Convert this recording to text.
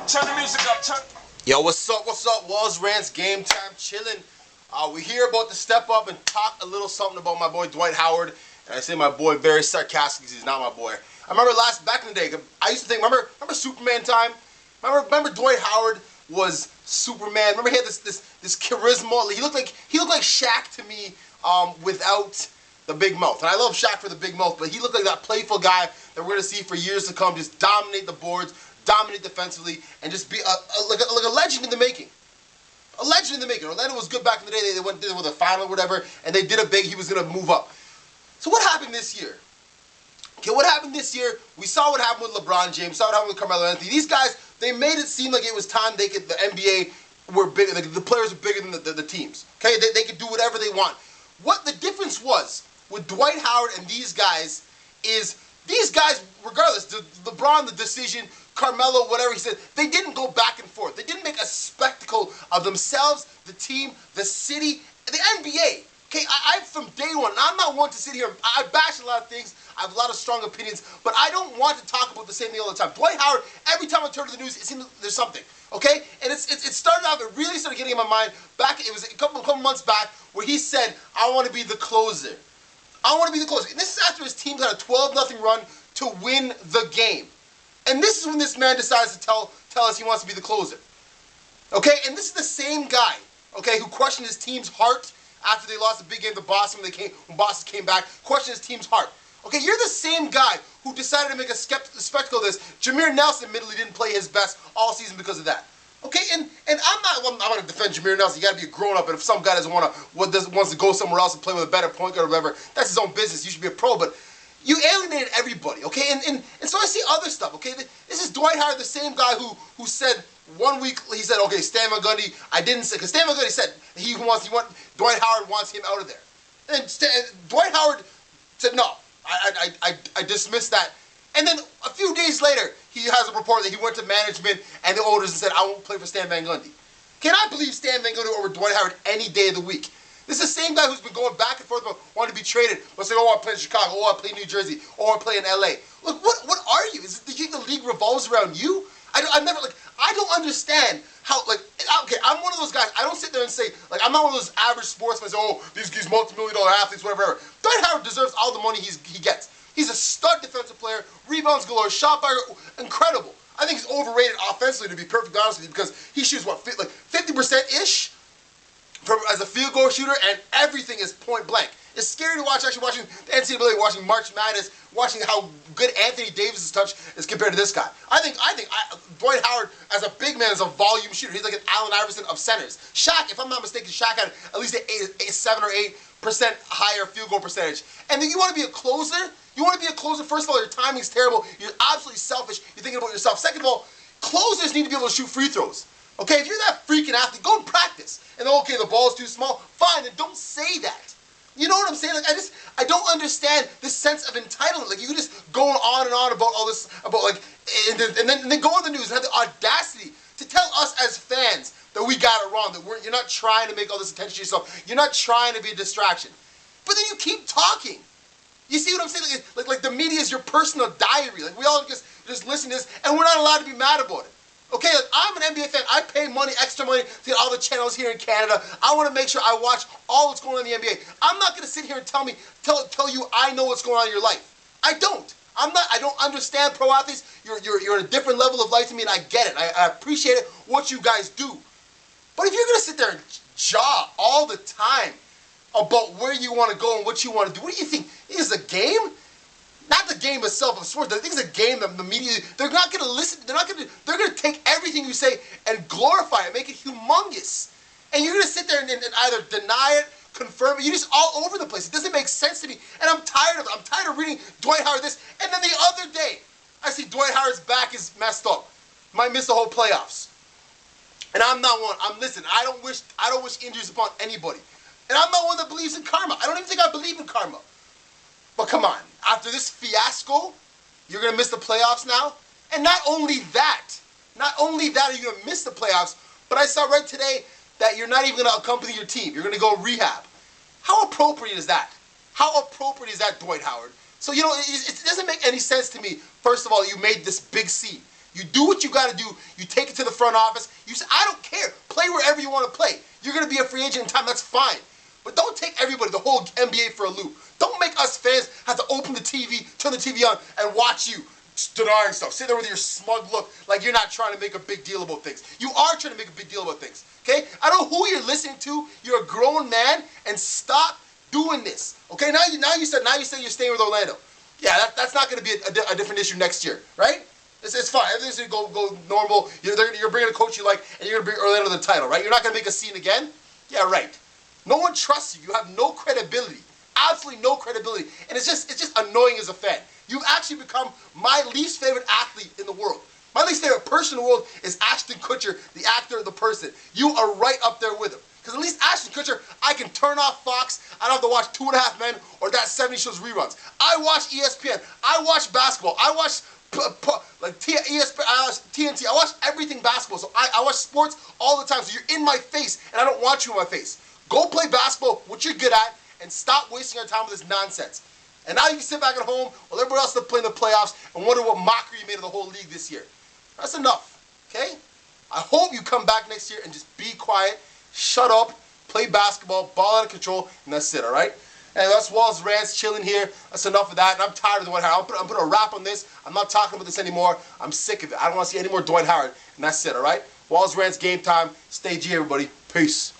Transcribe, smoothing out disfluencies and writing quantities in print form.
Turn the music up, Yo, what's up, Walz, Rantz, game time, chilling. We're here about to step up and talk a little something about my boy Dwight Howard. And I say my boy very sarcastic because he's not my boy. I remember back in the day, I used to think, remember Superman time? Remember Dwight Howard was Superman. Remember he had this charisma. He looked like Shaq to me without the big mouth. And I love Shaq for the big mouth, but he looked like that playful guy that we're gonna see for years to come, just dominate the boards, dominate defensively, and just be like a legend in the making. A legend in the making. Orlando was good back in the day. They went to the final or whatever, and they did a big. He was gonna move up. So what happened this year? Okay, what happened this year? We saw what happened with LeBron James. Saw what happened with Carmelo Anthony. These guys, they made it seem like it was time the NBA were bigger. The players were bigger than the teams. Okay, they could do whatever they want. What the difference was with Dwight Howard and these guys is these guys, regardless, LeBron, the decision, Carmelo, whatever he said, they didn't go back and forth. They didn't make a spectacle of themselves, the team, the city, the NBA. Okay, I from day one, and I'm not one to sit here, I bash a lot of things, I have a lot of strong opinions, but I don't want to talk about the same thing all the time. Dwight Howard, every time I turn to the news, it seems there's something, okay? And it started off, it really started getting in my mind, it was a couple months back, where he said, I want to be the closer. I want to be the closer. And this is after his team had a 12-0 run to win the game. And this is when this man decides to tell us he wants to be the closer. Okay, and this is the same guy, okay, who questioned his team's heart after they lost a big game to Boston when Boston came back, questioned his team's heart. Okay, you're the same guy who decided to make a spectacle of this. Jameer Nelson admittedly didn't play his best all season because of that. Okay, and I'm going to defend Jameer Nelson. You got to be a grown-up, and if some guy wants to go somewhere else and play with a better point guard or whatever, that's his own business. You should be a pro, but you alienated everybody, okay? And so I see other stuff, okay? This is Dwight Howard, the same guy who said 1 week, he said, okay, Stan Van Gundy, I didn't say, because Stan Van Gundy said Dwight Howard wants him out of there. And Dwight Howard said, no, I dismissed that. And then a few days later, he has a report that he went to management and the owners and said, I won't play for Stan Van Gundy. Can I believe Stan Van Gundy over Dwight Howard any day of the week? This is the same guy who's been going back and forth about wanting to be traded, but saying, oh, I play in Chicago, oh, I play in New Jersey, oh, I play in LA. Look, what are you? Do you think the league revolves around you? I don't understand how, okay, I'm one of those guys, I don't sit there and say, I'm not one of those average sportsmen that say, oh, these multi-million-dollar athletes, whatever. Dwight Howard deserves all the money he gets. He's a stud defensive player, rebounds galore, shot fire, incredible. I think he's overrated offensively, to be perfectly honest with you, because he shoots, 50%-ish as a field goal shooter, and everything is point blank. It's scary to watch, actually watching the NCAA, watching March Madness, watching how good Anthony Davis' touch is compared to this guy. I think Dwight Howard, as a big man, is a volume shooter. He's like an Allen Iverson of centers. Shaq, if I'm not mistaken, Shaq had at least a 7 or 8% higher field goal percentage. And then you want to be a closer? You want to be a closer? First of all, your timing's terrible. You're absolutely selfish. You're thinking about yourself. Second of all, closers need to be able to shoot free throws. Okay, if you're that freaking athlete, go and practice. And okay, the ball's too small. Fine, then don't say that. You know what I'm saying? I don't understand this sense of entitlement. You can just go on and on about all this, and then go on the news and have the audacity to tell us as fans that we got it wrong, that you're not trying to make all this attention to yourself. You're not trying to be a distraction. But then you keep talking. You see what I'm saying? Like the media is your personal diary. We all just listen to this, and we're not allowed to be mad about it. Okay, I'm an NBA fan. I pay extra money to get all the channels here in Canada. I want to make sure I watch all what's going on in the NBA. I'm not going to sit here and tell you I know what's going on in your life. I don't. I don't understand pro athletes. You're at a different level of life to me, and I get it. I appreciate it, what you guys do. But if you're going to sit there and jaw all the time about where you want to go and what you want to do, what do you think? This is a game? Not the game itself of sports. I think it's a game that the media, they're not going to listen. They're going to take everything you say and glorify it, make it humongous. And you're going to sit there and either deny it, confirm it. You're just all over the place. It doesn't make sense to me. And I'm tired of it. I'm tired of reading Dwight Howard this. And then the other day, I see Dwight Howard's back is messed up. Might miss the whole playoffs. And I'm not one. Listen, I don't wish injuries upon anybody. And I'm not one that believes in karma. I don't even think I believe in karma. But come on, after this fiasco, you're going to miss the playoffs now? And not only that are you going to miss the playoffs, but I saw right today that you're not even going to accompany your team. You're going to go rehab. How appropriate is that? How appropriate is that, Dwight Howard? So, you know, it doesn't make any sense to me. First of all, you made this big scene. You do what you got to do. You take it to the front office. You say, I don't care. Play wherever you want to play. You're going to be a free agent in time. That's fine. But don't take everybody, the whole NBA, for a loop. Don't make us fans have to open the TV, turn the TV on, and watch you denying stuff. Sit there with your smug look like you're not trying to make a big deal about things. You are trying to make a big deal about things. Okay? I don't know who you're listening to. You're a grown man, and stop doing this. Okay? Now you say you're staying with Orlando. Yeah, that's not going to be a different issue next year, right? It's fine. Everything's going to go normal. You're bringing a coach you like, and you're going to bring Orlando the title, right? You're not going to make a scene again? Yeah, right. No one trusts you. You have no credibility. Absolutely no credibility. And it's just annoying as a fan. You've actually become my least favorite athlete in the world. My least favorite person in the world is Ashton Kutcher, the actor, the person. You are right up there with him. Because at least Ashton Kutcher, I can turn off Fox. I don't have to watch 2.5 Men or that 70 Shows reruns. I watch ESPN. I watch basketball. I watch ESPN. I watch TNT. I watch everything basketball. So I watch sports all the time. So you're in my face, and I don't want you in my face. Go play basketball, what you're good at, and stop wasting your time with this nonsense. And now you can sit back at home while everybody else is playing the playoffs and wonder what mockery you made of the whole league this year. That's enough, okay? I hope you come back next year and just be quiet, shut up, play basketball, ball out of control, and that's it, all right? And that's Walz, Rantz, chilling here. That's enough of that, and I'm tired of Dwight Howard. I'm putting a wrap on this. I'm not talking about this anymore. I'm sick of it. I don't want to see any more Dwight Howard, and that's it, all right? Walz, Rantz, game time. Stay G, everybody. Peace.